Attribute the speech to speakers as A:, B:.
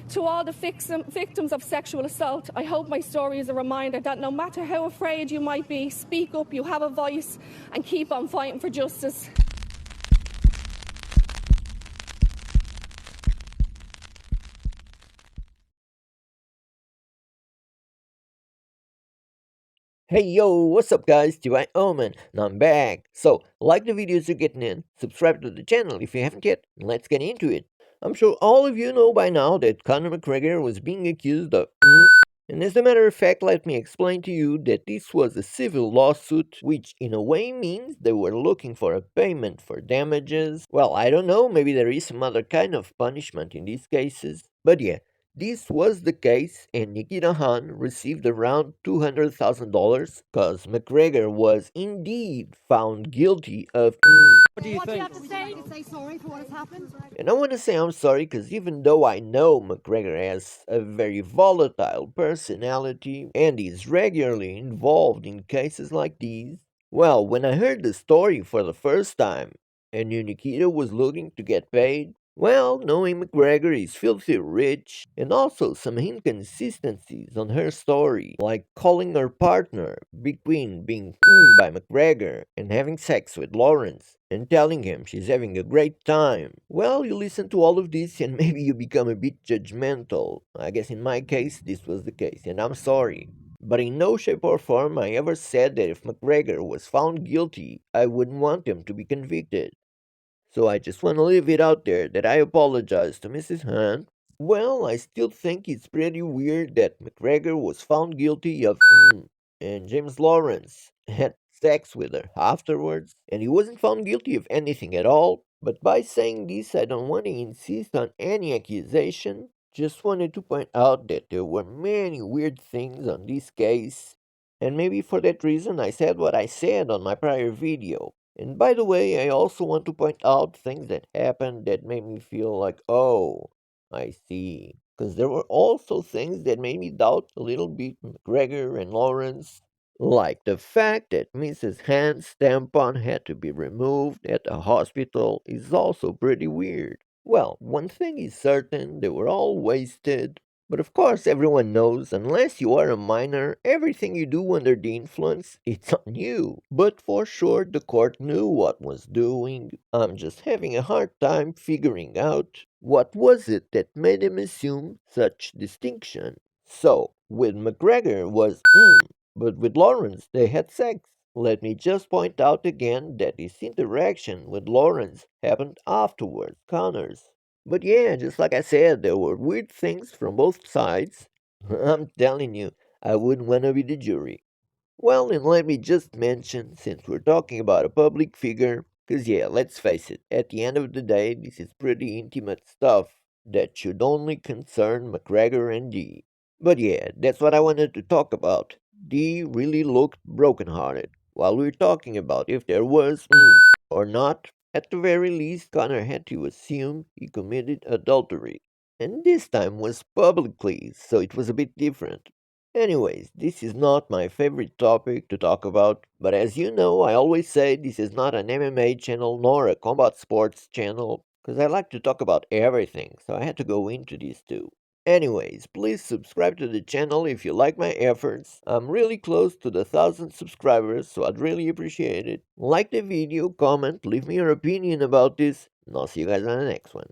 A: To all the victims of sexual assault, I hope my story is a reminder that no matter how afraid you might be, speak up, you have a voice, and keep on fighting for justice.
B: Hey yo, what's up guys, Divine Omen, and I'm back. So, like the videos you're getting in, subscribe to the channel if you haven't yet, and let's get into it. I'm sure all of you know by now that Conor McGregor was being accused of and as a matter of fact, let me explain to you that this was a civil lawsuit, which in a way means they were looking for a payment for damages. Well, I don't know, maybe there is some other kind of punishment in these cases. But yeah, this was the case, and Nikita Khan received around $200,000 because McGregor was indeed found guilty of.
C: What do you have to say? Say sorry for what has happened.
B: And I want to say I'm sorry because even though I know McGregor has a very volatile personality and is regularly involved in cases like these, well, when I heard the story for the first time and knew Nikita was looking to get paid, well, knowing McGregor is filthy rich, and also some inconsistencies on her story, like calling her partner between being by McGregor and having sex with Lawrence, and telling him she's having a great time. Well, you listen to all of this and maybe you become a bit judgmental. I guess in my case, this was the case, and I'm sorry. But in no shape or form I ever said that if McGregor was found guilty, I wouldn't want him to be convicted. So I just want to leave it out there that I apologize to Mrs. Hunt. Well, I still think it's pretty weird that McGregor was found guilty of and James Lawrence had sex with her afterwards, and he wasn't found guilty of anything at all. But by saying this, I don't want to insist on any accusation. Just wanted to point out that there were many weird things on this case, and maybe for that reason I said what I said on my prior video. And by the way, I also want to point out things that happened that made me feel like, oh, I see. Because there were also things that made me doubt a little bit McGregor and Lawrence. Like the fact that Mrs. Hand's tampon had to be removed at the hospital is also pretty weird. Well, one thing is certain, they were all wasted. But of course, everyone knows, unless you are a minor, everything you do under the influence, it's on you. But for sure, the court knew what was doing. I'm just having a hard time figuring out what was it that made them assume such distinction. So, with McGregor was but with Lawrence they had sex. Let me just point out again that this interaction with Lawrence happened afterwards, Connor's. But yeah, just like I said, there were weird things from both sides. I'm telling you, I wouldn't want to be the jury. Well, and let me just mention, since we're talking about a public figure, because yeah, let's face it, at the end of the day, this is pretty intimate stuff that should only concern McGregor and Dee. But yeah, that's what I wanted to talk about. Dee really looked brokenhearted. While we're talking about if there was or not, at the very least, Connor had to assume he committed adultery. And this time was publicly, so it was a bit different. Anyways, this is not my favorite topic to talk about, but as you know, I always say this is not an MMA channel nor a combat sports channel, because I like to talk about everything, so I had to go into this too. Anyways, please subscribe to the channel if you like my efforts. I'm really close to the 1,000 subscribers, so I'd really appreciate it. Like the video, comment, leave me your opinion about this, and I'll see you guys on the next one.